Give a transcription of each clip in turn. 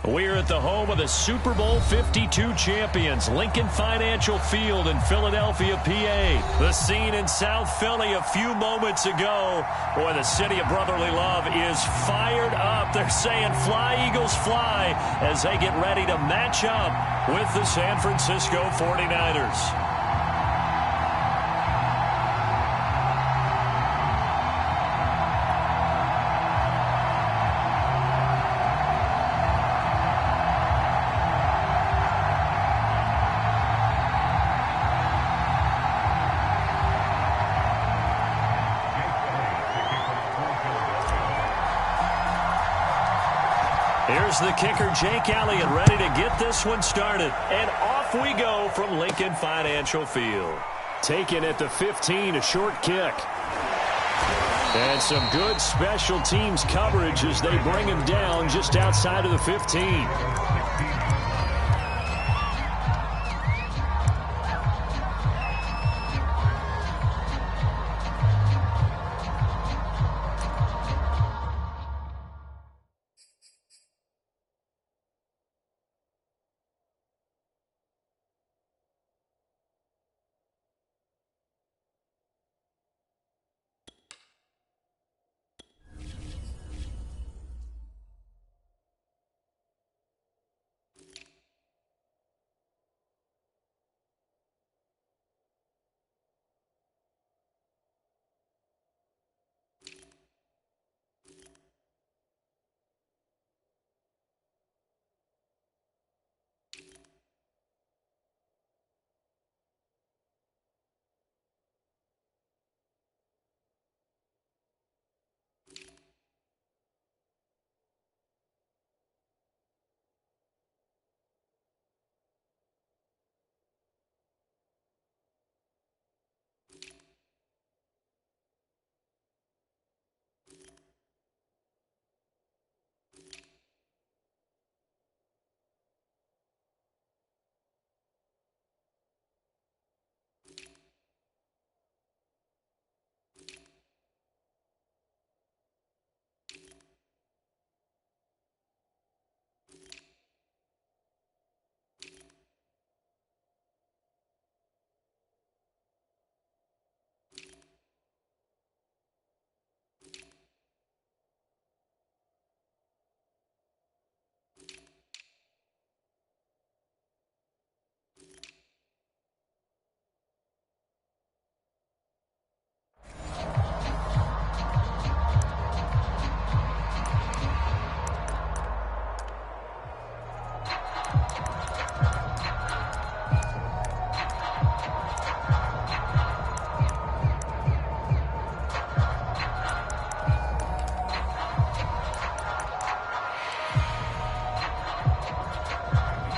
We're at the home of the Super Bowl 52 champions, Lincoln Financial Field in Philadelphia, PA. The scene in South Philly a few moments ago. Boy, the city of brotherly love is fired up. They're saying, "Fly, Eagles, fly," as they get ready to match up with the San Francisco 49ers. Here's the kicker, Jake Elliott, ready to get this one started. And off we go from Lincoln Financial Field. Taken at the 15, a short kick. And some good special teams coverage as they bring him down just outside of the 15.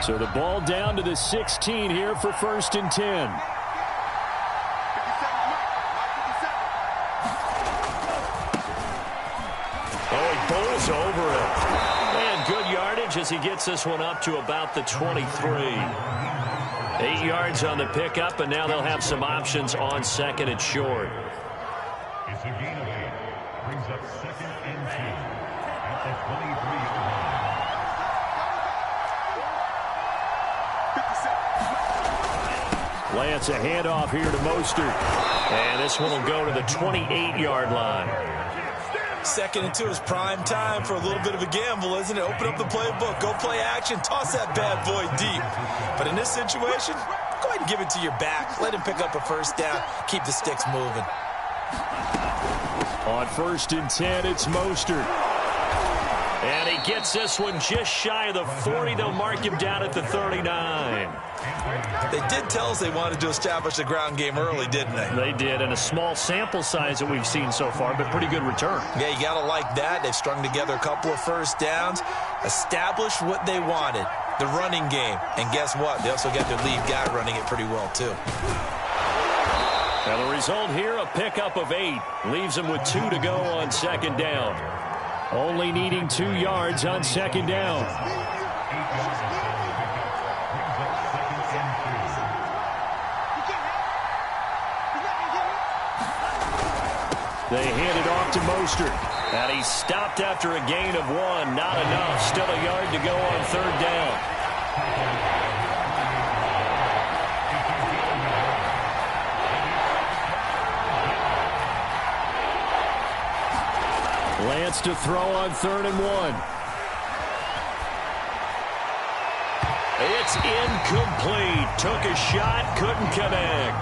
So the ball down to the 16 here for 1st and 10. Oh, he bowls over it. And good yardage as he gets this one up to about the 23. 8 yards on the pickup, and now they'll have some options on 2nd and short. It's a gain of 8. Brings up 2nd and 10 at the 23-yard line. Lance, a handoff here to Mostert. And this one will go to the 28-yard line. 2nd and 2 is prime time for a little bit of a gamble, isn't it? Open up the playbook, go play action, toss that bad boy deep. But in this situation, go ahead and give it to your back. Let him pick up a 1st down. Keep the sticks moving. On 1st and 10, it's Mostert. And he gets this one just shy of the 40. They'll mark him down at the 39. They did tell us they wanted to establish the ground game early, didn't they? They did, and a small sample size that we've seen so far, but pretty good return. Yeah, you got to like that. They've strung together a couple of 1st downs, established what they wanted, the running game. And guess what? They also got their lead guy running it pretty well, too. Now the result here, a pickup of 8. Leaves them with 2 to go on 2nd down. Only needing 2 yards on 2nd down. They hand it off to Mostert. And he's stopped after a gain of 1. Not enough. Still a yard to go on 3rd down. Lance to throw on 3rd and 1. It's incomplete. Took a shot, couldn't connect.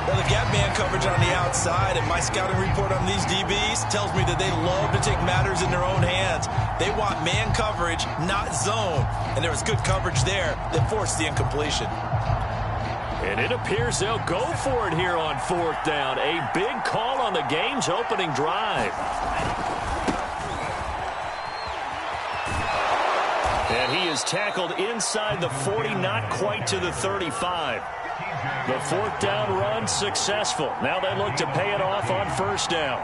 Well, they've got man coverage on the outside, and my scouting report on these DBs tells me that they love to take matters in their own hands. They want man coverage, not zone. And there was good coverage there that forced the incompletion. And it appears they'll go for it here on 4th down. A big call on the game's opening drive. And he is tackled inside the 40, not quite to the 35. The 4th down run successful. Now they look to pay it off on 1st down.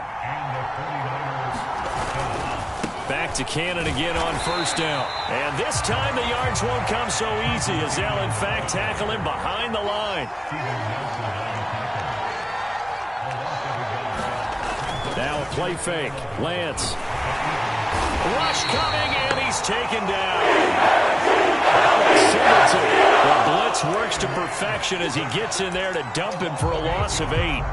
Back to Cannon again on 1st down. And this time the yards won't come so easy as they'll in fact tackle him behind the line. Now a play fake. Lance. Rush coming, and he's taken down. The blitz works to perfection as he gets in there to dump him for a loss of 8.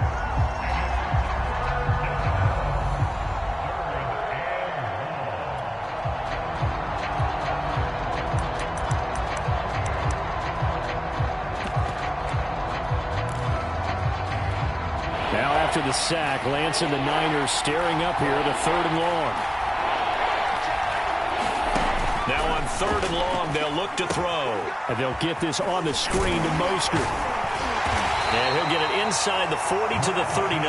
Now after the sack, Lance and the Niners staring up here to 3rd and long. Now on 3rd and long, they'll look to throw. And they'll get this on the screen to Mostert. And he'll get it inside the 40 to the 39.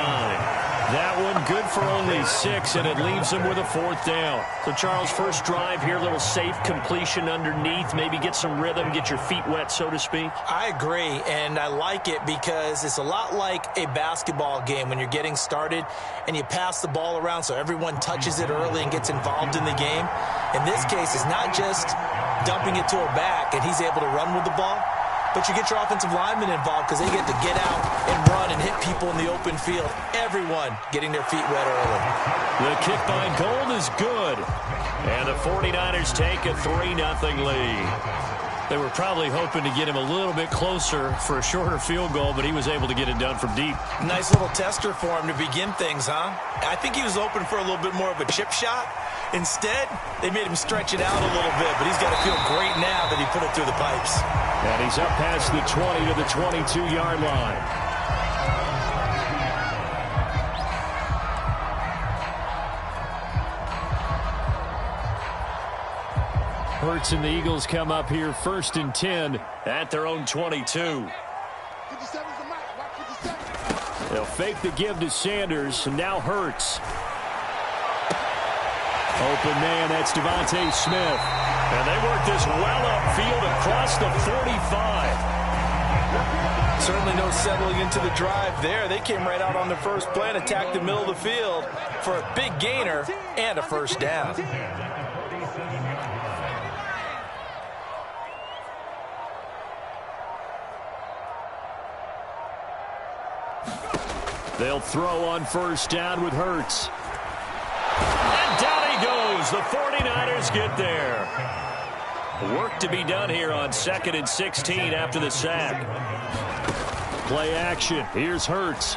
That one good for only 6, and it leaves him with a 4th down. So, Charles, first drive here, a little safe completion underneath. Maybe get some rhythm, get your feet wet, so to speak. I agree, and I like it because it's a lot like a basketball game when you're getting started and you pass the ball around so everyone touches it early and gets involved in the game. In this case, it's not just dumping it to a back and he's able to run with the ball, but you get your offensive linemen involved because they get to get out and run and hit people in the open field. Everyone getting their feet wet early. The kick by Gold is good. And the 49ers take a 3-0 lead. They were probably hoping to get him a little bit closer for a shorter field goal, but he was able to get it done from deep. Nice little tester for him to begin things, huh? I think he was open for a little bit more of a chip shot. Instead, they made him stretch it out a little bit, but he's got to feel great now that he put it through the pipes. And he's up past the 20 to the 22-yard line. Hurts and the Eagles come up here 1st and 10 at their own 22. They'll fake the give to Sanders, and now Hurts. Open man, that's Devontae Smith. And they work this well upfield across the 45. Certainly no settling into the drive there. They came right out on the first play and attacked the middle of the field for a big gainer and a 1st down. They'll throw on 1st down with Hurts. And down he goes. The 49ers get there. Work to be done here on 2nd and 16 after the sack. Play action. Here's Hurts.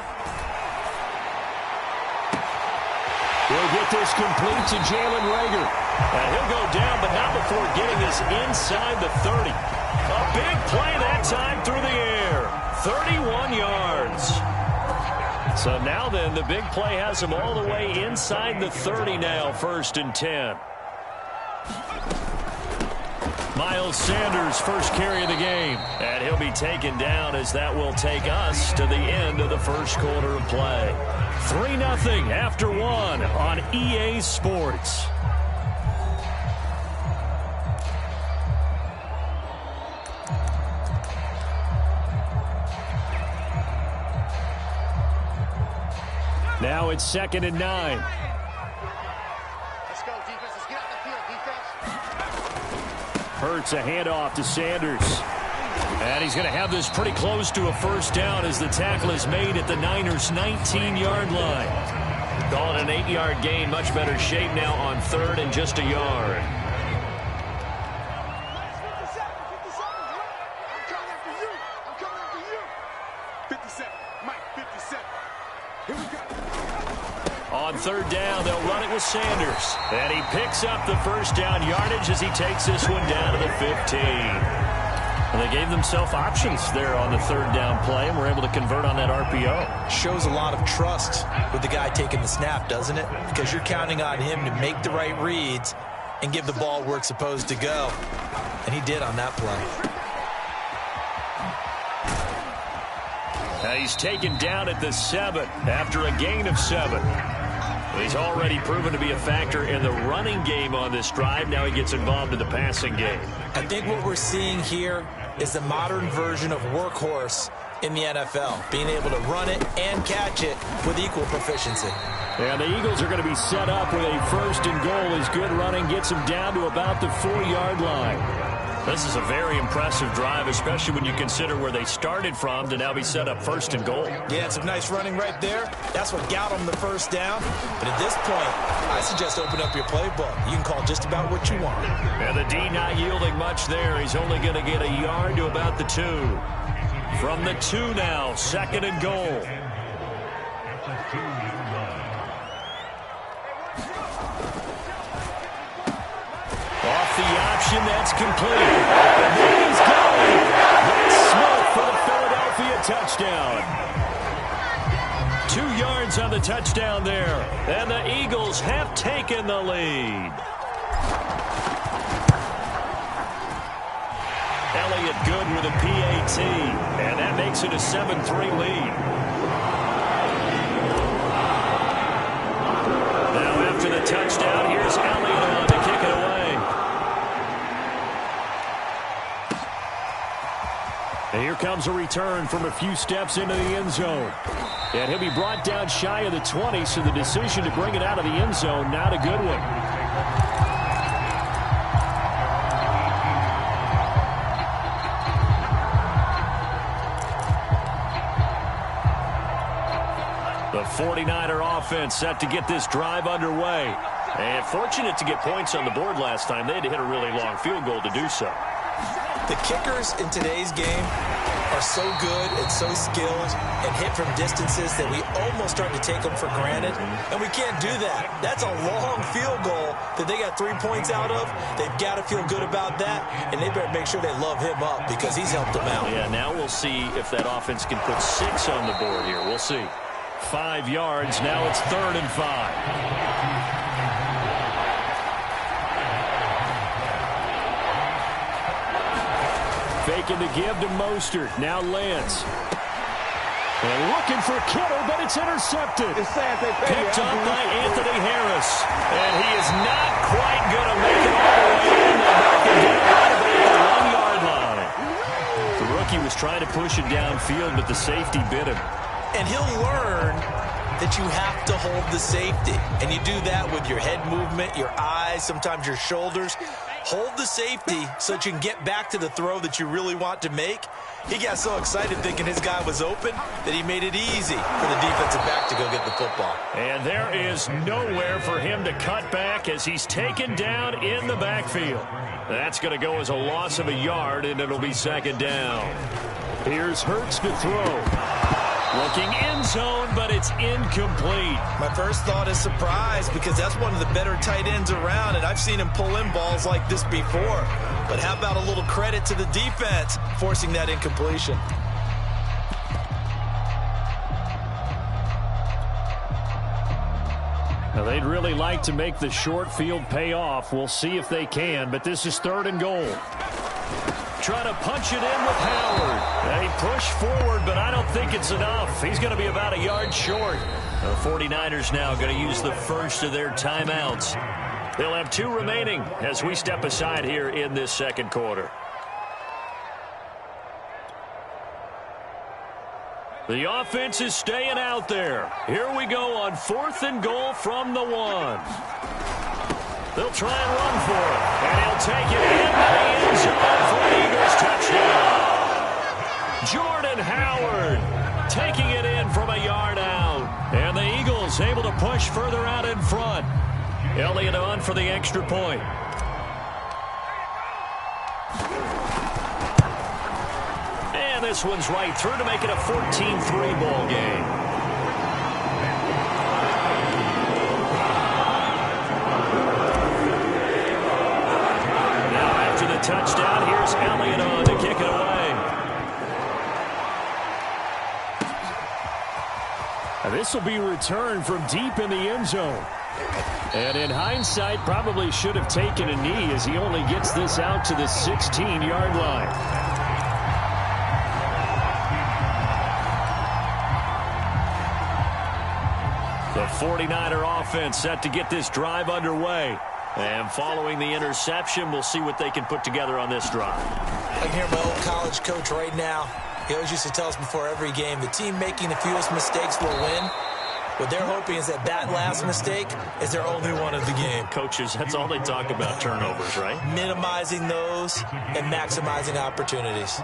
He'll get this complete to Jalen Reagor. And he'll go down, but not before getting this inside the 30. A big play that time through the air. 31 yards. So now then, the big play has him all the way inside the 30 now, 1st and 10. Miles Sanders, first carry of the game. And he'll be taken down as that will take us to the end of the 1st quarter of play. 3-0 after 1 on EA Sports. Now it's 2nd and 9. Let's go, defense. Let's get out the field, defense. Hurts a handoff to Sanders. And he's going to have this pretty close to a 1st down as the tackle is made at the Niners' 19-yard line. Call it an 8-yard gain. Much better shape now on third and just a yard. On third down, they'll run it with Sanders. And he picks up the first down yardage as he takes this one down to the 15. And they gave themselves options there on the third down play and were able to convert on that RPO. Shows a lot of trust with the guy taking the snap, doesn't it? Because you're counting on him to make the right reads and give the ball where it's supposed to go. And he did on that play. He's taken down at the 7 after a gain of 7. He's already proven to be a factor in the running game on this drive. Now he gets involved in the passing game. I think what we're seeing here is the modern version of workhorse in the NFL, being able to run it and catch it with equal proficiency. And the Eagles are going to be set up with a first and goal as good running gets them down to about the 4-yard line. This is a very impressive drive, especially when you consider where they started from to now be set up first and goal. Yeah, some nice running right there. That's what got them the first down. But at this point, I suggest open up your playbook. You can call just about what you want. And the D not yielding much there. He's only going to get a yard to about the 2. From the 2 now, second and goal. Off the option, that's complete. And then he's going. That's Smith for the Philadelphia touchdown. 2 yards on the touchdown there. And the Eagles have taken the lead. Elliott good with a PAT. And that makes it a 7-3 lead. Now after the touchdown, here's Elliott on to kick it away. And here comes a return from a few steps into the end zone. And he'll be brought down shy of the 20, so the decision to bring it out of the end zone, not a good one. The 49er offense set to get this drive underway. And fortunate to get points on the board last time. They had to hit a really long field goal to do so. The kickers in today's game are so good and so skilled and hit from distances that we almost start to take them for granted. And we can't do that. That's a long field goal that they got 3 points out of. They've got to feel good about that, and they better make sure they love him up because he's helped them out. Yeah, now we'll see if that offense can put 6 on the board here. We'll see. 5 yards. Now it's 3rd and 5. Faking the give to Mostert. Now Lance. And looking for Kittle, but it's intercepted. Picked up by Anthony Harris. And he is not quite going to make it all the way in. They'll knock him down right about the 1-yard line. The rookie was trying to push it downfield, but the safety bit him. And he'll learn that you have to hold the safety. And you do that with your head movement, your eyes, sometimes your shoulders. Hold the safety so that you can get back to the throw that you really want to make. He got so excited thinking his guy was open that he made it easy for the defensive back to go get the football. And there is nowhere for him to cut back as he's taken down in the backfield. That's going to go as a loss of a yard, and it'll be 2nd down. Here's Hurts to throw. Looking end zone, but it's incomplete. My first thought is surprise because that's one of the better tight ends around, and I've seen him pull in balls like this before. But how about a little credit to the defense forcing that incompletion? Now they'd really like to make the short field pay off. We'll see if they can, but this is 3rd and goal. Trying to punch it in with Howard. They push forward, but I don't think it's enough. He's going to be about a yard short. The 49ers now going to use the first of their timeouts. They'll have 2 remaining as we step aside here in this 2nd quarter. The offense is staying out there. Here we go on 4th and goal from the 1. They'll try and run for it. And he'll take it in the end zone for the Eagles touchdown. Jordan Howard taking it in from a yard out. And the Eagles Eagles able to push further out in front. Elliott on for the extra point. And this one's right through to make it a 14-3 ball game. Now after the touchdown, here's Elliott on to kick it away. This will be returned from deep in the end zone. And in hindsight, probably should have taken a knee as he only gets this out to the 16-yard line. The 49er offense set to get this drive underway. And following the interception, we'll see what they can put together on this drive. I can hear my old college coach right now. He always used to tell us before every game, the team making the fewest mistakes will win. What they're hoping is that last mistake is their only one of the game. Coaches, that's all they talk about, turnovers, right? Minimizing those and maximizing opportunities.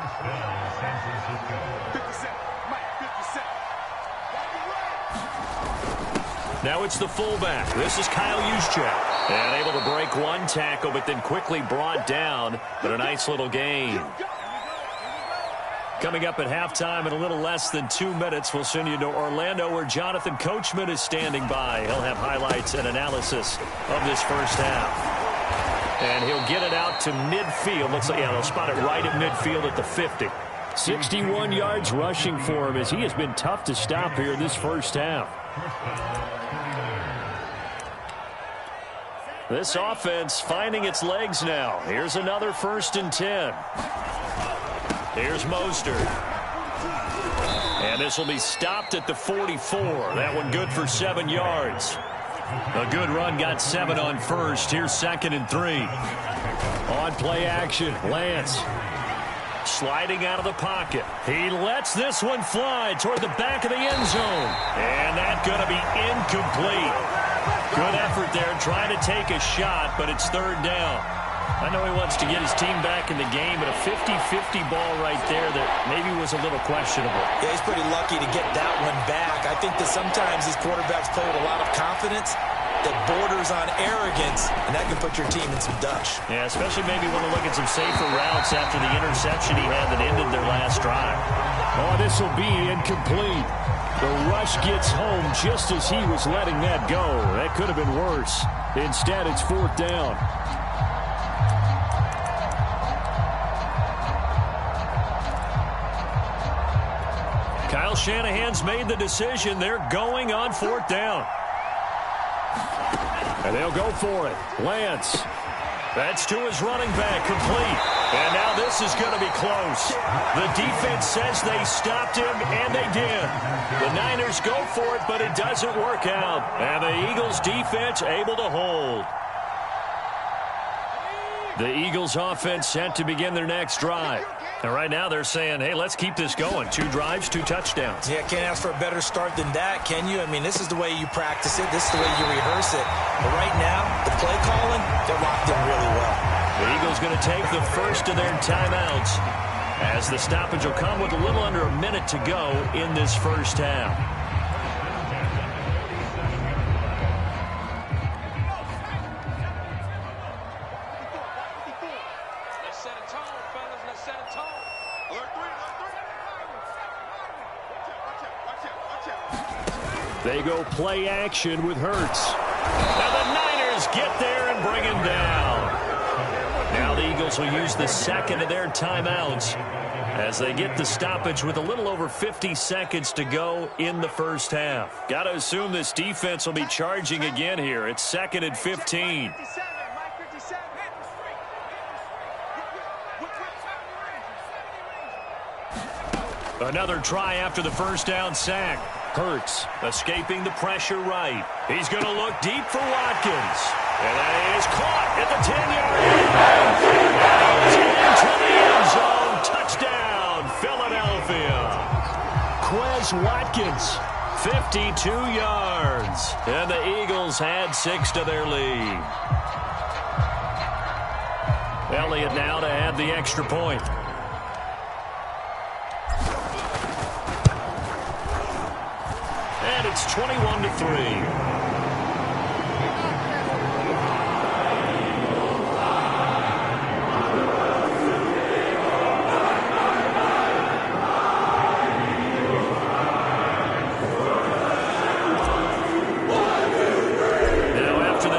Now it's the fullback. This is Kyle Juszczyk. And able to break one tackle, but then quickly brought down. But a nice little gain. Coming up at halftime in a little less than 2 minutes, we'll send you to Orlando where Jonathan Coachman is standing by. He'll have highlights and analysis of this first half. And he'll get it out to midfield. Looks like, yeah, they'll spot it right at midfield at the 50. 61 yards rushing for him as he has been tough to stop here this first half. This offense finding its legs now. Here's another 1st and 10. Here's Mostert. And this will be stopped at the 44. That one good for 7 yards. A good run got 7 on first. Here's 2nd and 3. On play action, Lance. Sliding out of the pocket. He lets this one fly toward the back of the end zone. And that's going to be incomplete. Good effort there trying to take a shot, but it's 3rd down. I know he wants to get his team back in the game, but a 50-50 ball right there that maybe was a little questionable. Yeah, he's pretty lucky to get that one back. I think that sometimes these quarterbacks play with a lot of confidence that borders on arrogance, and that can put your team in some dutch. Yeah, especially maybe want to look at some safer routes after the interception he had that ended their last drive. Oh, this will be incomplete. The rush gets home just as he was letting that go. That could have been worse. Instead, it's 4th down. Kyle Shanahan's made the decision. They're going on 4th down. And they'll go for it. Lance. That's to his running back. Complete. And now this is going to be close. The defense says they stopped him, and they did. The Niners go for it, but it doesn't work out. And the Eagles defense able to hold. The Eagles offense set to begin their next drive. And right now they're saying, hey, let's keep this going. 2 drives, 2 touchdowns. Yeah, can't ask for a better start than that, can you? I mean, this is the way you practice it. This is the way you rehearse it. But right now, the play calling, they're locked in really well. The Eagles going to take the first of their timeouts as the stoppage will come with a little under a minute to go in this first half. They go play action with Hurts. And the Niners get there and bring him down. Now the Eagles will use the second of their timeouts as they get the stoppage with a little over 50 seconds to go in the first half. Got to assume this defense will be charging again here. It's 2nd and 15. Another try after the first down sack. Hurts escaping the pressure right. He's going to look deep for Watkins. And that is caught at the 10-yard line. Into the end zone. Touchdown, Philadelphia. Quez Watkins, 52 yards. And the Eagles had 6 to their lead. Elliott now to add the extra point. It's 21-3.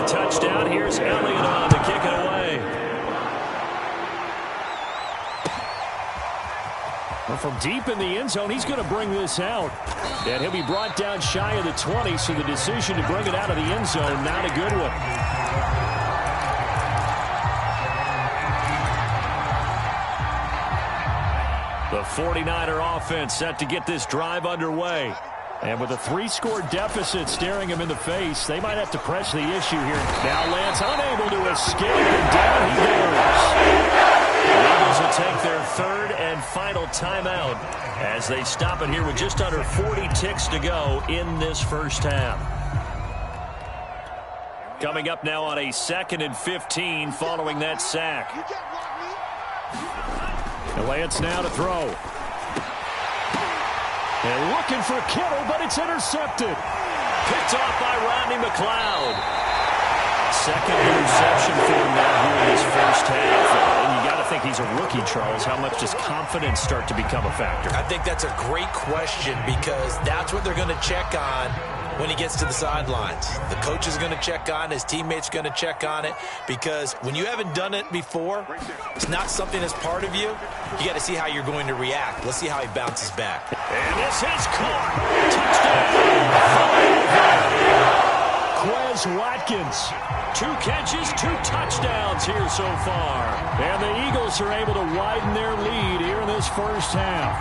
Touchdown. Here's Elliott on to kick it away. Well, from deep in the end zone, he's going to bring this out. And he'll be brought down shy of the 20, so the decision to bring it out of the end zone, not a good one. The 49er offense set to get this drive underway. And with a 3-score deficit staring him in the face, they might have to press the issue here. Now Lance unable to escape, and down he goes. The Eagles will take their third and final timeout as they stop it here with just under 40 ticks to go in this first half. Coming up now on a 2nd and 15 following that sack. And Lance now to throw. And looking for Kittle, but it's intercepted. Picked off by Rodney McLeod. Second interception for him now here in this first half. And you got to think he's a rookie, Charles. How much does confidence start to become a factor? I think that's a great question because that's what they're going to check on when he gets to the sidelines. The coach is going to check on it. His teammates are going to check on it because when you haven't done it before, it's not something that's part of you. You got to see how you're going to react. Let's see how he bounces back. And this is caught. Touchdown. Quez Watkins. 2 catches, 2 touchdowns here so far. And the Eagles are able to widen their lead here in this first half.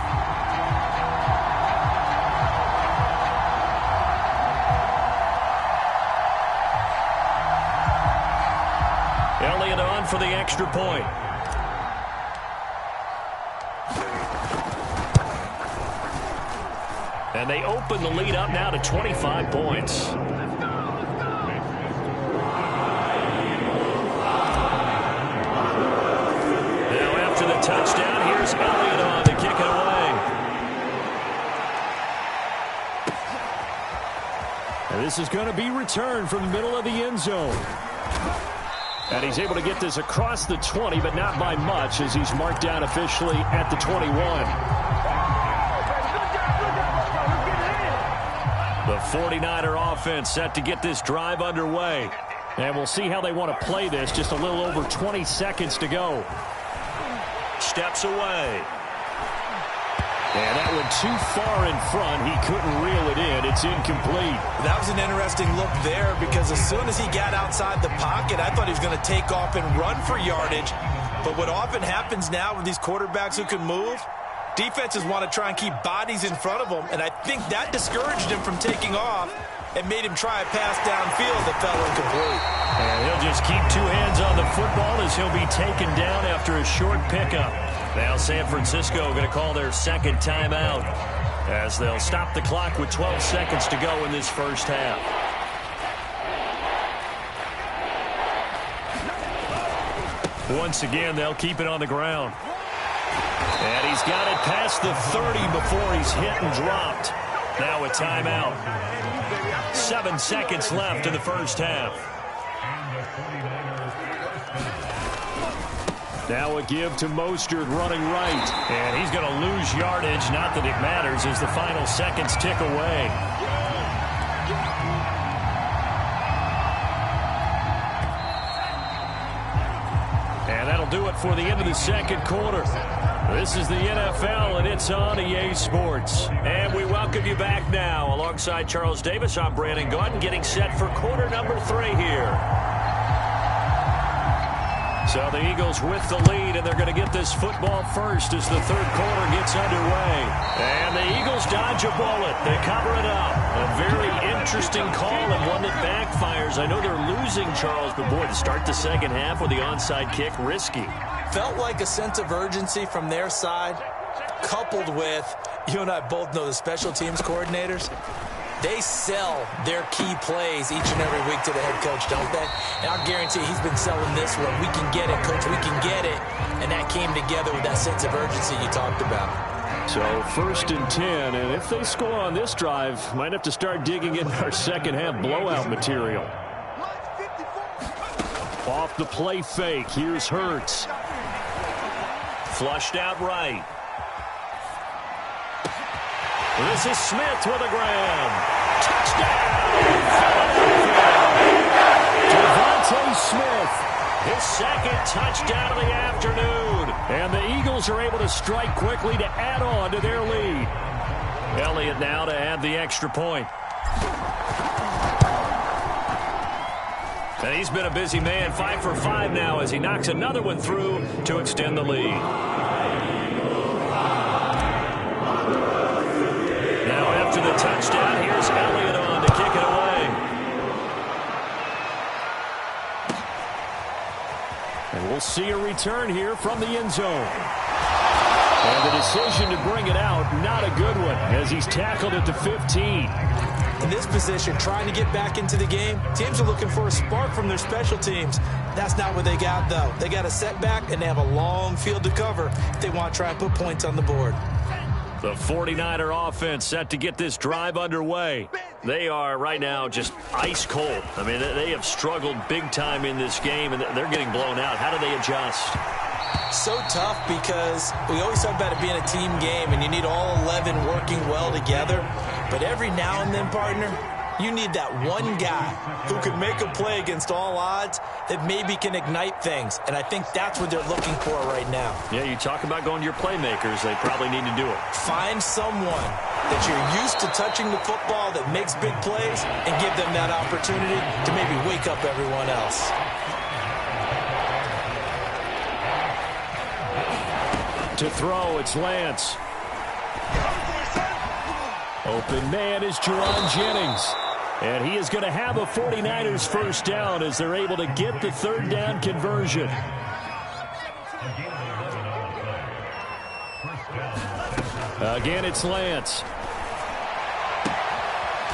Elliott on for the extra point. And they open the lead up now to 25 points. Now after the touchdown, here's Elliott on to kick it away. And this is going to be returned from the middle of the end zone. And he's able to get this across the 20, but not by much as he's marked down officially at the 21. The 49er offense set to get this drive underway. And we'll see how they want to play this. Just a little over 20 seconds to go. Steps away. And that one too far in front. He couldn't reel it in. It's incomplete. That was an interesting look there because as soon as he got outside the pocket, I thought he was going to take off and run for yardage. But what often happens now with these quarterbacks who can move, defenses want to try and keep bodies in front of them. And I think that discouraged him from taking off and made him try a pass downfield that fell incomplete. And he'll just keep 2 hands on the football as he'll be taken down after a short pickup. Now San Francisco going to call their second timeout as they'll stop the clock with 12 seconds to go in this first half. Once again, they'll keep it on the ground. And he's got it past the 30 before he's hit and dropped. Now a timeout. 7 seconds left in the first half. Now a give to Mostert running right. And he's going to lose yardage. Not that it matters as the final seconds tick away. And that'll do it for the end of the second quarter. This is the NFL, and it's on EA Sports. And we welcome you back now. Alongside Charles Davis, I'm Brandon Gaudin, getting set for quarter number 3 here. So the Eagles with the lead, and they're going to get this football first as the third quarter gets underway. And the Eagles dodge a bullet. They cover it up. A very interesting call and one that backfires. I know they're losing, Charles, but boy, to start the second half with the onside kick, risky. Felt like a sense of urgency from their side, coupled with, you and I both know the special teams coordinators. They sell their key plays each and every week to the head coach, don't they? And I'll guarantee he's been selling this one. We can get it, coach. We can get it. And that came together with that sense of urgency you talked about. So 1st and 10, and if they score on this drive, might have to start digging in our second half blowout material. Off the play fake, here's Hurts. Flushed out right. This is Smith with a grab. Touchdown! Devontae Smith, his second touchdown of the afternoon. And the Eagles are able to strike quickly to add on to their lead. Elliott now to add the extra point. And he's been a busy man, 5 for 5 now as he knocks another one through to extend the lead. Now after the touchdown, here's Elliott on to kick it away. And we'll see a return here from the end zone. And the decision to bring it out, not a good one, as he's tackled at the 15. In this position, trying to get back into the game, teams are looking for a spark from their special teams. That's not what they got, though. They got a setback, and they have a long field to cover if they want to try and put points on the board. The 49er offense set to get this drive underway. They are right now just ice cold. I mean, they have struggled big time in this game, and they're getting blown out. How do they adjust? So tough because we always talk about it being a team game, and you need all 11 working well together. But every now and then, partner, you need that one guy who can make a play against all odds that maybe can ignite things. And I think that's what they're looking for right now. Yeah, you talk about going to your playmakers. They probably need to do it. Find someone that you're used to touching the football that makes big plays and give them that opportunity to maybe wake up everyone else. To throw, it's Lance. Open man is Jauan Jennings. And he is going to have a 49ers first down as they're able to get the third down conversion. Again, it's Lance.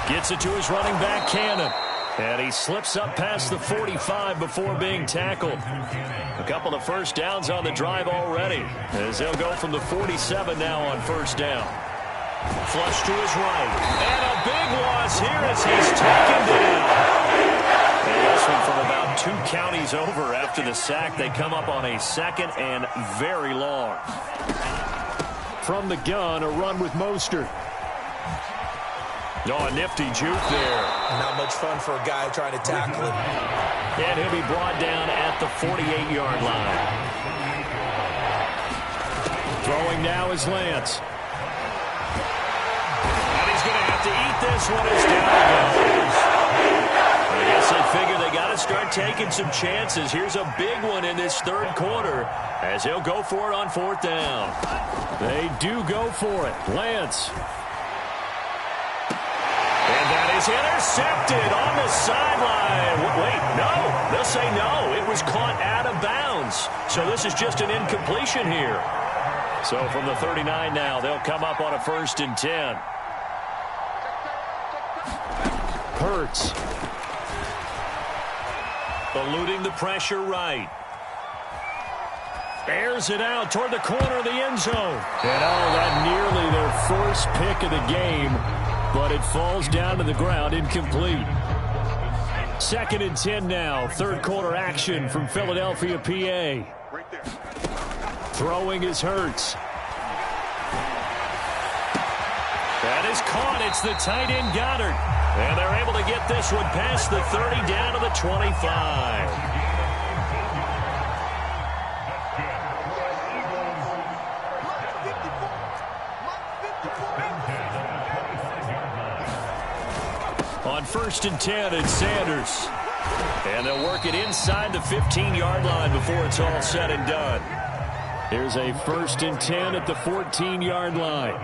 Gets it to his running back, Cannon. And he slips up past the 45 before being tackled. A couple of first downs on the drive already, as they'll go from the 47 now on first down. Flush to his right. And a big loss here as he's taken down. And this one from about 2 counties over after the sack. They come up on a second and very long. From the gun, a run with Mostert. Oh, a nifty juke there. Not much fun for a guy trying to tackle him. And he'll be brought down at the 48-yard line. Throwing now is Lance. And he's going to have to eat this one as down he goes. I guess they figure they got to start taking some chances. Here's a big one in this third quarter as he'll go for it on fourth down. They do go for it. Lance. And that is intercepted on the sideline. Wait, no. They'll say no. It was caught out of bounds. So this is just an incompletion here. So from the 39 now, they'll come up on a 1st and 10. Hurts. Eluding the pressure right. Airs it out toward the corner of the end zone. And that nearly their first pick of the game. But it falls down to the ground, incomplete. 2nd and 10 now. Third quarter action from Philadelphia, PA. Right there. Throwing is Hurts. That is caught. It's the tight end Goddard. And they're able to get this one past the 30 down to the 25. On 1st and 10, it's Sanders. And they'll work it inside the 15-yard line before it's all said and done. Here's a 1st and 10 at the 14-yard line.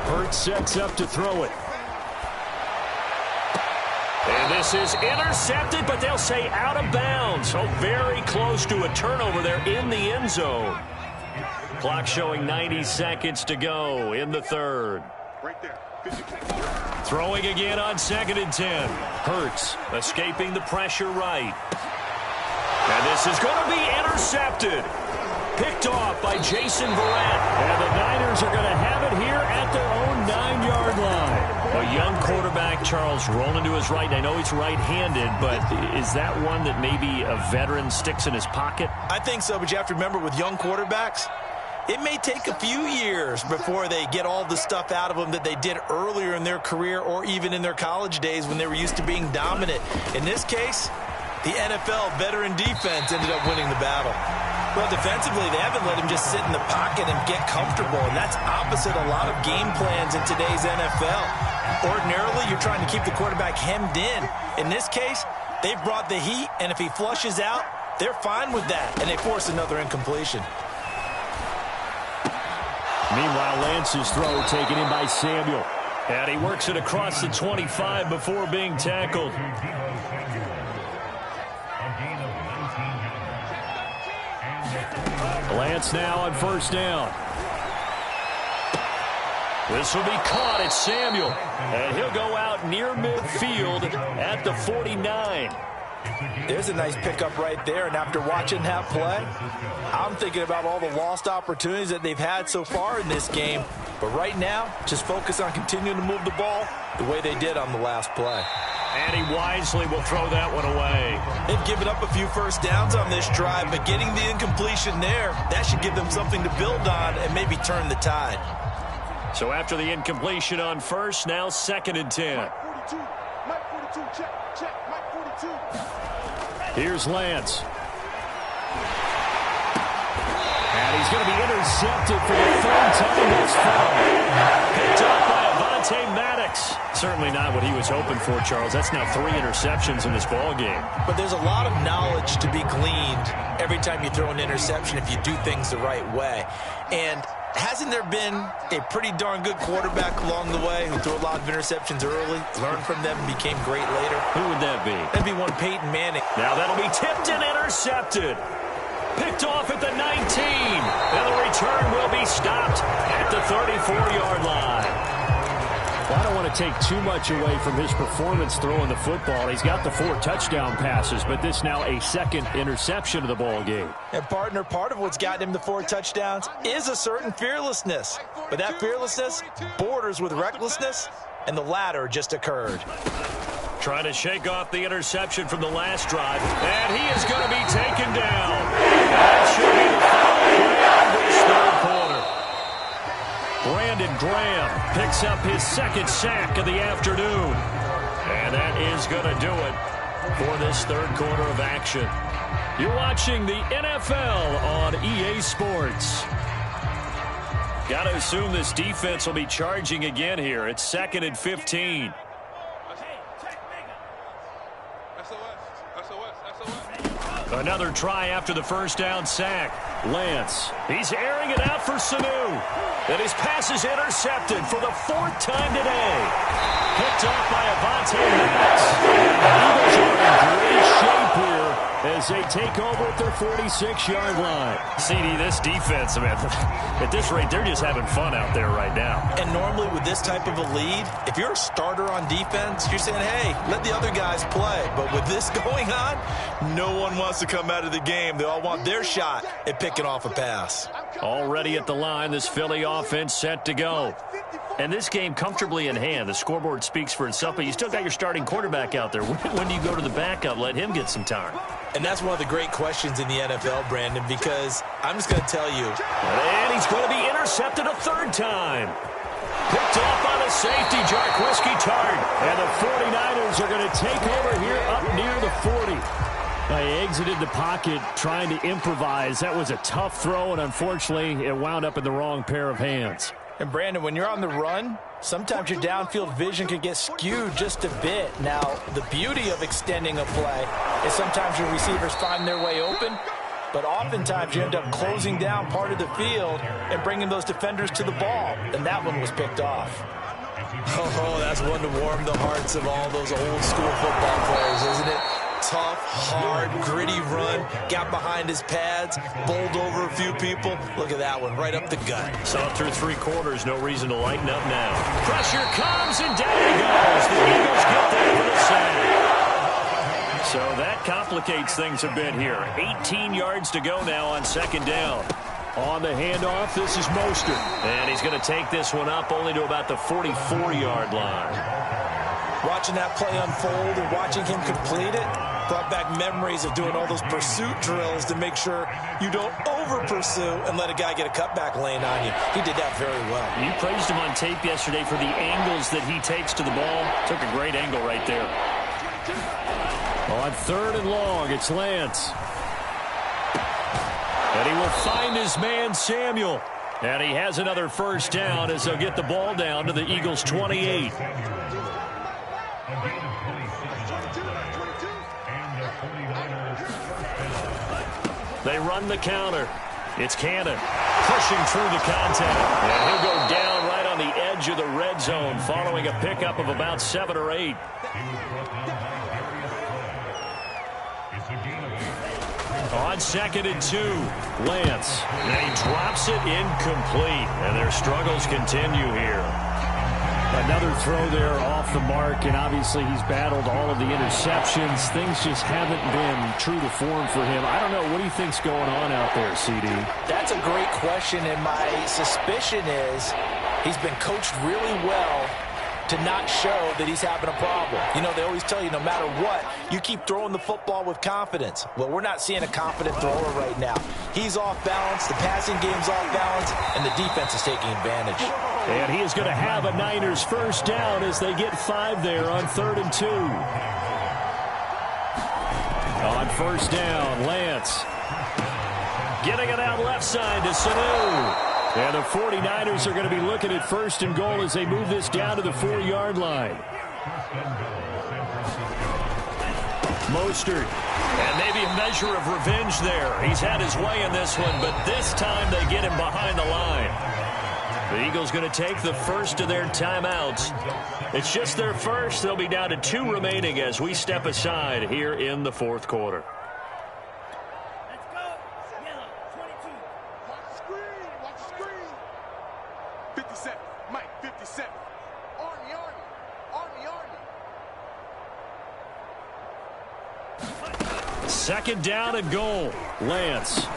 Hurts sets up to throw it. And this is intercepted, but they'll say out of bounds. So very close to a turnover there in the end zone. Clock showing 90 seconds to go in the third. Right there. Throwing again on 2nd and 10. Hurts escaping the pressure right. And this is going to be intercepted. Picked off by Jason Verrett. And the Niners are going to have it here at their own 9-yard line. A young quarterback, Charles, rolling to his right. I know he's right-handed, but is that one that maybe a veteran sticks in his pocket? I think so, but you have to remember with young quarterbacks, it may take a few years before they get all the stuff out of them that they did earlier in their career or even in their college days when they were used to being dominant. In this case, the NFL veteran defense ended up winning the battle. Well, defensively, they haven't let him just sit in the pocket and get comfortable, and that's opposite a lot of game plans in today's NFL. Ordinarily, you're trying to keep the quarterback hemmed in. In this case, they've brought the heat, and if he flushes out, they're fine with that, and they force another incompletion. Meanwhile, Lance's throw taken in by Samuel. And he works it across the 25 before being tackled. Lance now on first down. This will be caught at Samuel. And he'll go out near midfield at the 49. There's a nice pickup right there, and after watching that play, I'm thinking about all the lost opportunities that they've had so far in this game. But right now, just focus on continuing to move the ball the way they did on the last play. And he wisely will throw that one away. They've given up a few first downs on this drive, but getting the incompletion there, that should give them something to build on and maybe turn the tide. So after the incompletion on first, now 2nd and 10. Mike 42, check, Mike 42. Here's Lance. And he's going to be intercepted for the 3rd time thus far. Picked up by Avonte Maddox. Certainly not what he was hoping for, Charles. That's now 3 interceptions in this ball game. But there's a lot of knowledge to be gleaned every time you throw an interception if you do things the right way. And hasn't there been a pretty darn good quarterback along the way who threw a lot of interceptions early, learned from them, and became great later? Who would that be? That'd be one Peyton Manning. Now that'll be tipped and intercepted. Picked off at the 19. And the return will be stopped at the 34-yard line. Well, I don't want to take too much away from his performance throwing the football. He's got the 4 touchdown passes, but this now a 2nd interception of the ball game. And partner, part of what's gotten him the 4 touchdowns is a certain fearlessness. But that fearlessness borders with recklessness, and the latter just occurred. Trying to shake off the interception from the last drive, and he is going to be taken down. That should be the final play of this 3rd quarter. Brandon Graham picks up his 2nd sack of the afternoon. And that is going to do it for this 3rd quarter of action. You're watching the NFL on EA Sports. Got to assume this defense will be charging again here. It's 2nd and 15. Another try after the first down sack. Lance, he's airing it out for Sanu. And his pass is intercepted for the 4th time today. Picked off by Avonte Maddox. The Eagles are in great shape here as they take over at their 46-yard line. CD, this defense, man, at this rate, they're just having fun out there right now. And normally with this type of a lead, if you're a starter on defense, you're saying, hey, let the other guys play. But with this going on, no one wants to come out of the game. They all want their shot at picking off a pass. Already at the line, this Philly offense set to go. And this game comfortably in hand. The scoreboard speaks for itself, but you still got your starting quarterback out there. When do you go to the backup? Let him get some time. And that's one of the great questions in the NFL, Brandon, because I'm just going to tell you. And he's going to be intercepted a 3rd time. Picked off by the safety, Jarquiski Tart. And the 49ers are going to take over here up near the 40. He exited the pocket trying to improvise. That was a tough throw, and unfortunately, it wound up in the wrong pair of hands. And, Brandon, when you're on the run, sometimes your downfield vision can get skewed just a bit. Now, the beauty of extending a play is sometimes your receivers find their way open, but oftentimes you end up closing down part of the field and bringing those defenders to the ball, and that one was picked off. Oh, that's one to warm the hearts of all those old-school football players, isn't it? Tough, hard, gritty run, got behind his pads, bowled over a few people. Look at that one, right up the gut. Saw through 3 quarters, no reason to lighten up now. Pressure comes, and down he goes. The Eagles get there for the sack. So that that complicates things a bit here. 18 yards to go now on second down. On the handoff, this is Mostert. And he's going to take this one up only to about the 44-yard line. Watching that play unfold and watching him complete it brought back memories of doing all those pursuit drills to make sure you don't over-pursue and let a guy get a cutback lane on you. He did that very well. You praised him on tape yesterday for the angles that he takes to the ball. Took a great angle right there. On third and long, it's Lance. And he will find his man, Samuel. And he has another first down as they'll get the ball down to the Eagles' 28. They run the counter. It's Cannon pushing through the contact. And he'll go down right on the edge of the red zone following a pickup of about 7 or 8. On second and 2, Lance. And he drops it incomplete. And their struggles continue here. Another throw there off the mark, and obviously he's battled all of the interceptions. Things just haven't been true to form for him. I don't know. What do you think's going on out there, CD? That's a great question, and my suspicion is he's been coached really well to not show that he's having a problem. You know, they always tell you no matter what, you keep throwing the football with confidence. Well, we're not seeing a confident thrower right now. He's off balance, the passing game's off balance, and the defense is taking advantage. And he is going to have a Niners first down as they get 5 there on third and 2. On first down, Lance. Getting it out left side to Sanu. And the 49ers are going to be looking at first and goal as they move this down to the 4-yard line. Mostert. And maybe a measure of revenge there. He's had his way in this one, but this time they get him behind the line. The Eagles going to take the first of their timeouts. It's just their first. They'll be down to 2 remaining as we step aside here in the fourth quarter. Let's go. Yellow, 22. Watch the screen. Watch the screen. 57. Mike, 57. Army, Army. Army, Army. Second down and goal. Lance.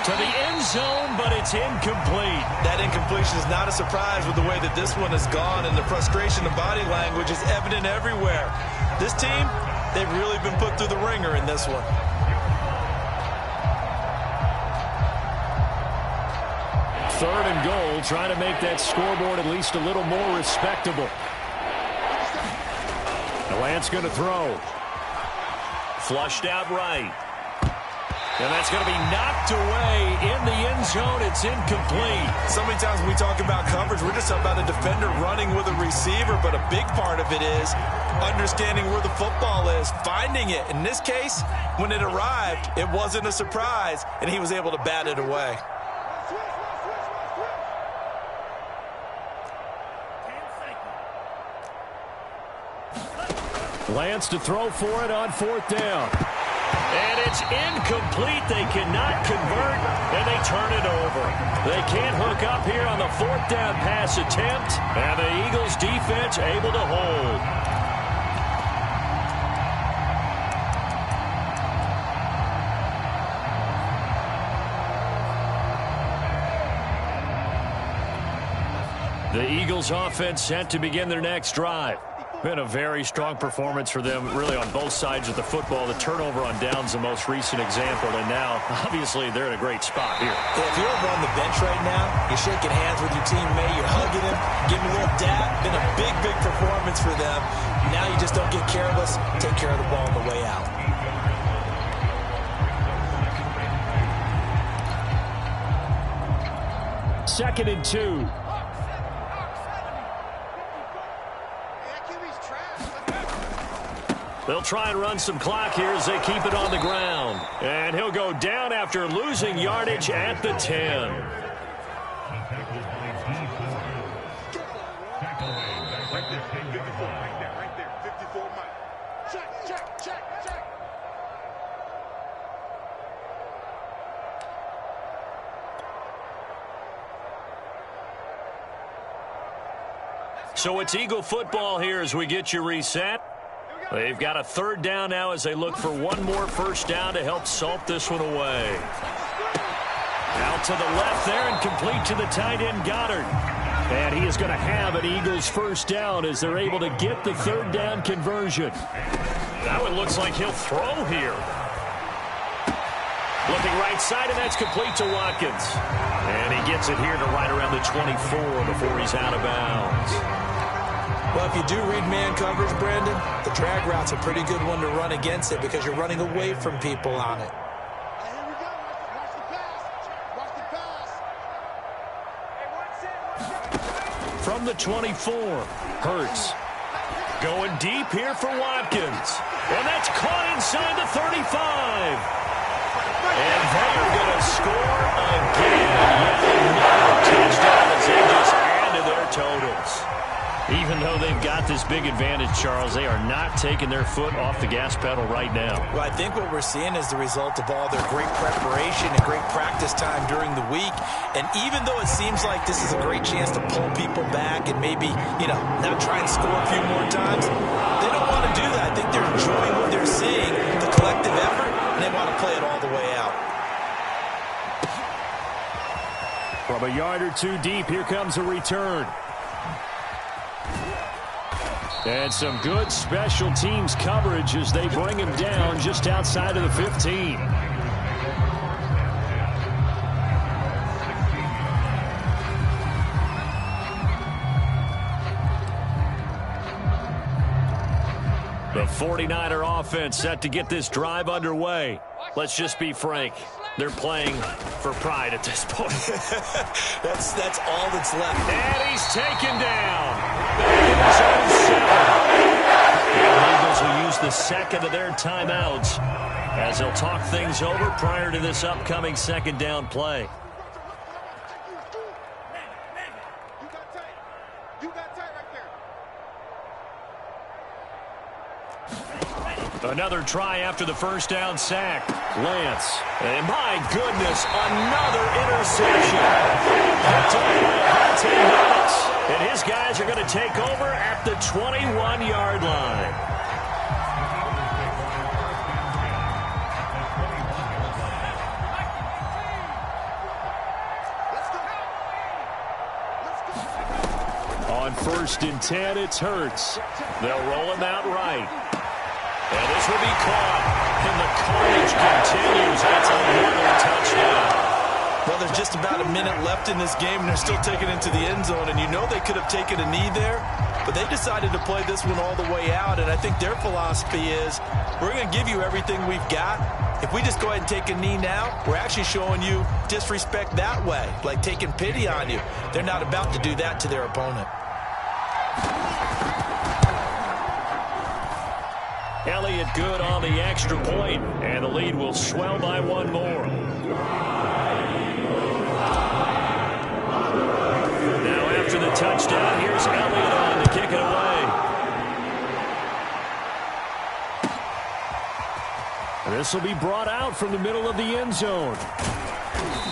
To the end zone, but it's incomplete. That incompletion is not a surprise with the way that this one has gone, and the frustration of body language is evident everywhere. This team, they've really been put through the ringer in this one. Third and goal, trying to make that scoreboard at least a little more respectable. Lance going to throw. Flushed out right. And that's going to be knocked away in the end zone. It's incomplete. So many times when we talk about coverage, we're just talking about a defender running with a receiver, but a big part of it is understanding where the football is, finding it. In this case, when it arrived, it wasn't a surprise, and he was able to bat it away. Lance to throw for it on fourth down. And it's incomplete. They cannot convert, and they turn it over. They can't hook up here on the fourth down pass attempt, and the Eagles defense able to hold. The Eagles offense set to begin their next drive. Been a very strong performance for them, really, on both sides of the football. The turnover on downs, the most recent example, and now, obviously, they're in a great spot here. If you're over on the bench right now, you're shaking hands with your teammate, you're hugging him, giving a little dap. Been a big, big performance for them. Now you just don't get careless. Take care of the ball on the way out. Second and 2. They'll try and run some clock here as they keep it on the ground. And he'll go down after losing yardage at the 10. Right there. 54 Mike. Check. So it's Eagle football here as we get you reset. They've got a third down now as they look for one more first down to help salt this one away. Out to the left there and complete to the tight end Goddard. And he is going to have an Eagles first down as they're able to get the third down conversion. That one looks like he'll throw here. Looking right side, and that's complete to Watkins. And he gets it here to right around the 24 before he's out of bounds. Well, if you do read man coverage, Brandon, the drag route's a pretty good one to run against it because you're running away from people on it. Here we go. Watch the pass. Watch the pass. From the 24, Hurts. Going deep here for Watkins. And that's caught inside the 35. And they're going to score again. Yet another touchdown as they just added their totals. Even though they've got this big advantage, Charles, they are not taking their foot off the gas pedal right now. Well, I think what we're seeing is the result of all their great preparation and great practice time during the week. And even though it seems like this is a great chance to pull people back and maybe, not try and score a few more times, they don't want to do that. I think they're enjoying what they're seeing, the collective effort, and they want to play it all the way out. From a yard or two deep, here comes a return. And some good special teams coverage as they bring him down just outside of the 15. The 49er offense set to get this drive underway. Let's just be frank. They're playing for pride at this point. That's all that's left. And he's taken down. In his own 7. The Eagles will use the second of their timeouts as they'll talk things over prior to this upcoming second down play. You got tight right there. Another try after the first down sack. Lance. And my goodness, another interception. Picked up by Vontae Maddox. And his guys are going to take over at the 21-yard line. On 1st and 10, it's Hurts. They'll roll him out right. And this will be caught. And the carnage continues. That's another touchdown. Well, there's just about a minute left in this game, and they're still taking it to the end zone. And you know they could have taken a knee there, but they decided to play this one all the way out. And I think their philosophy is, we're going to give you everything we've got. If we just go ahead and take a knee now, we're actually showing you disrespect that way, like taking pity on you. They're not about to do that to their opponent. Elliott good on the extra point, and the lead will swell by one more. Now after the touchdown, here's Elliott on to kick it away. This will be brought out from the middle of the end zone.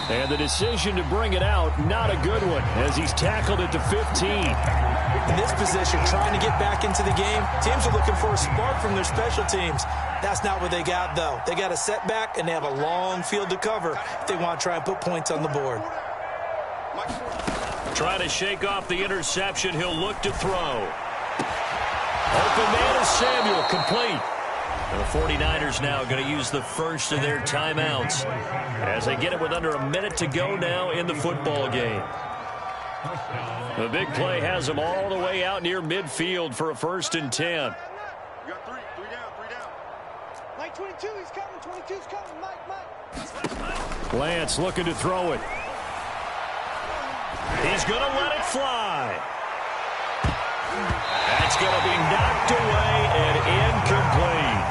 And the decision to bring it out, not a good one, as he's tackled at the 15. In this position, trying to get back into the game, teams are looking for a spark from their special teams. That's not what they got, though. They got a setback, and they have a long field to cover if they want to try and put points on the board. Trying to shake off the interception. He'll look to throw. Open man is Samuel, complete. And the 49ers now going to use the first of their timeouts as they get it with under a minute to go now in the football game. The big play has them all the way out near midfield for a 1st and 10. You got three down. Mike 22, he's coming. 22's coming. Mike. Lance looking to throw it. He's going to let it fly. That's going to be knocked away and incomplete.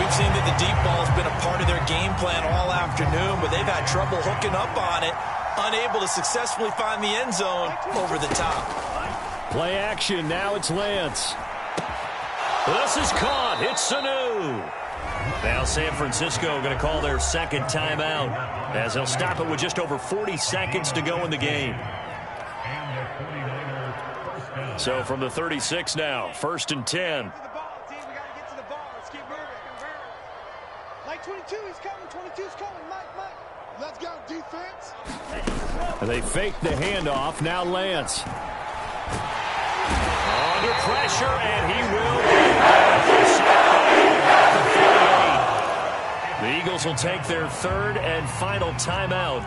We've seen that the deep ball has been a part of their game plan all afternoon, but they've had trouble hooking up on it, unable to successfully find the end zone over the top. Play action. Now it's Lance. This is caught. It's Sanu. Now San Francisco going to call their second timeout as they'll stop it with just over 40 seconds to go in the game. So from the 36 now, 1st and 10. Mike 22, he's coming. 22's coming. Mike. Let's go, defense. They fake the handoff. Now Lance. Under pressure, and he will be. The Eagles will take their third and final timeout.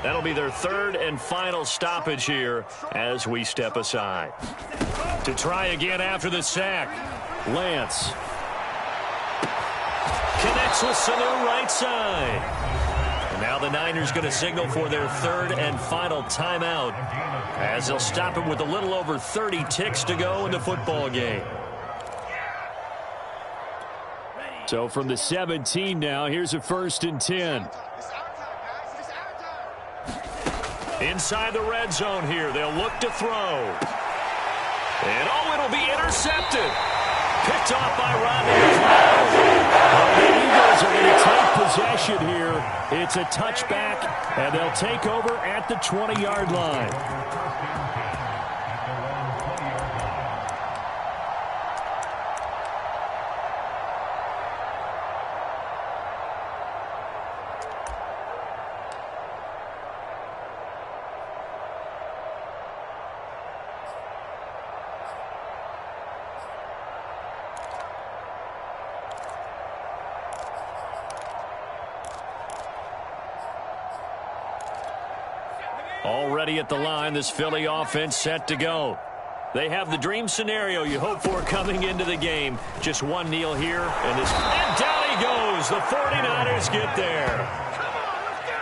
That'll be their third and final stoppage here as we step aside. To try again after the sack. Lance. Connects with Sanu right side. And now the Niners going to signal for their third and final timeout as they'll stop him with a little over 30 ticks to go in the football game. So from the 17 now, here's a 1st and 10. Inside the red zone here, they'll look to throw. And it'll be intercepted. Picked off by Rodney McLeod. The Eagles are going to take possession here. It's a touchback, and they'll take over at the 20-yard line. Already at the line, this Philly offense set to go. They have the dream scenario you hope for coming into the game. Just one kneel here, and down he goes. The 49ers get there.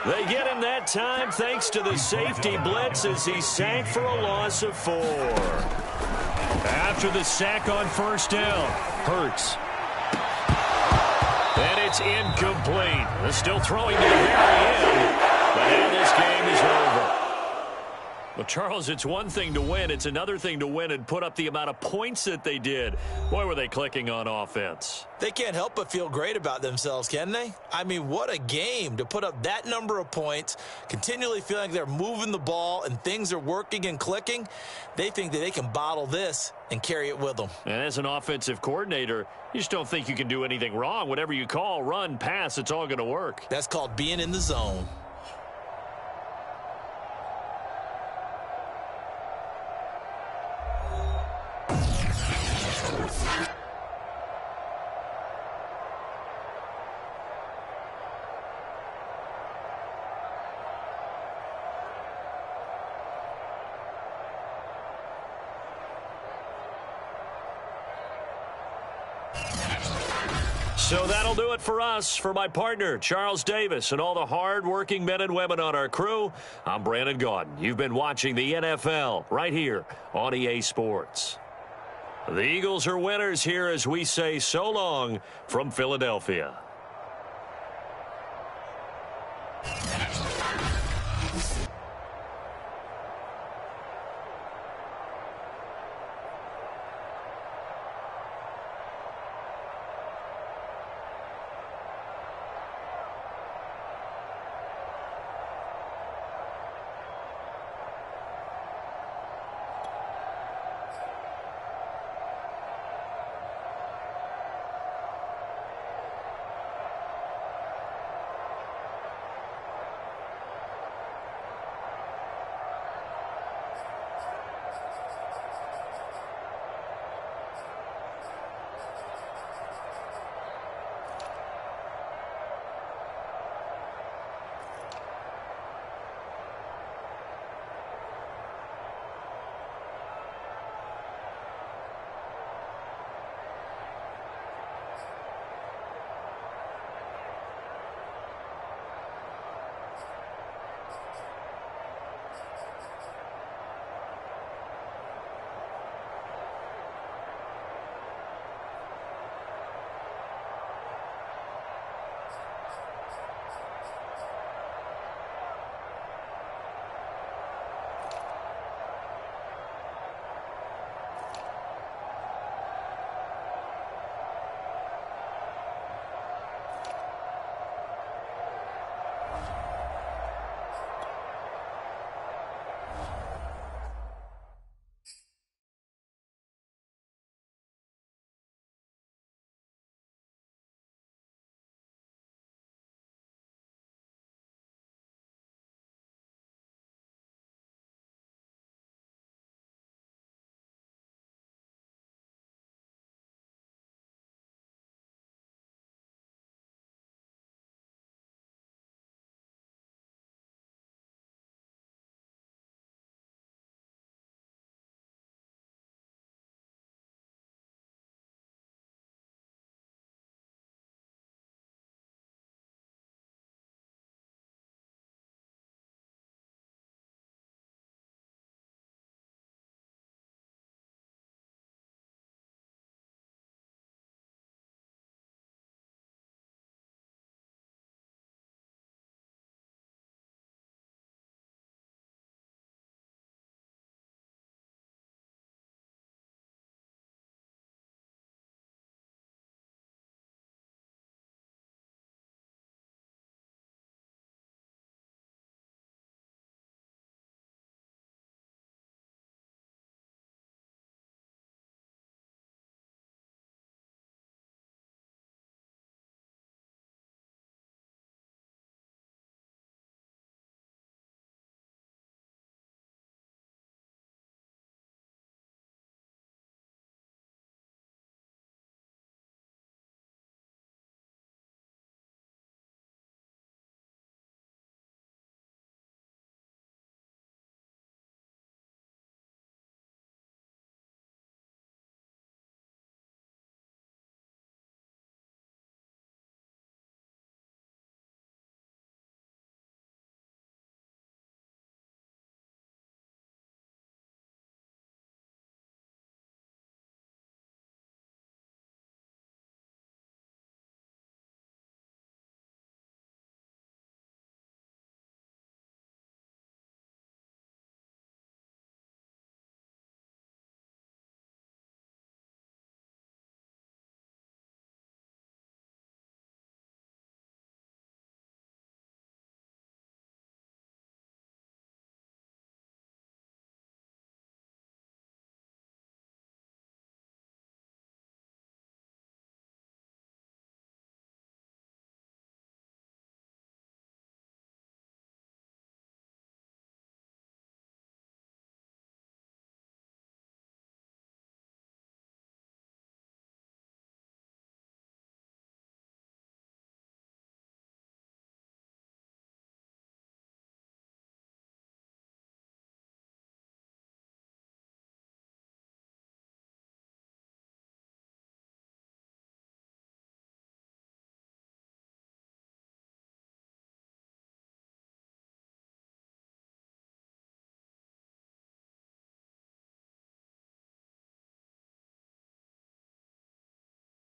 They get him that time thanks to the safety blitz as he sank for a loss of 4. After the sack on first down, Hurts. And it's incomplete. They're still throwing to the very end, but now this game is over. Well, Charles, it's one thing to win. It's another thing to win and put up the amount of points that they did. Boy, were they clicking on offense. They can't help but feel great about themselves, can they? I mean, what a game to put up that number of points, continually feeling like they're moving the ball and things are working and clicking. They think that they can bottle this and carry it with them. And as an offensive coordinator, you just don't think you can do anything wrong. Whatever you call, run, pass, it's all going to work. That's called being in the zone. So that'll do it for us. For my partner, Charles Davis, and all the hard-working men and women on our crew, I'm Brandon Gaudin. You've been watching the NFL right here on EA Sports. The Eagles are winners here as we say so long from Philadelphia.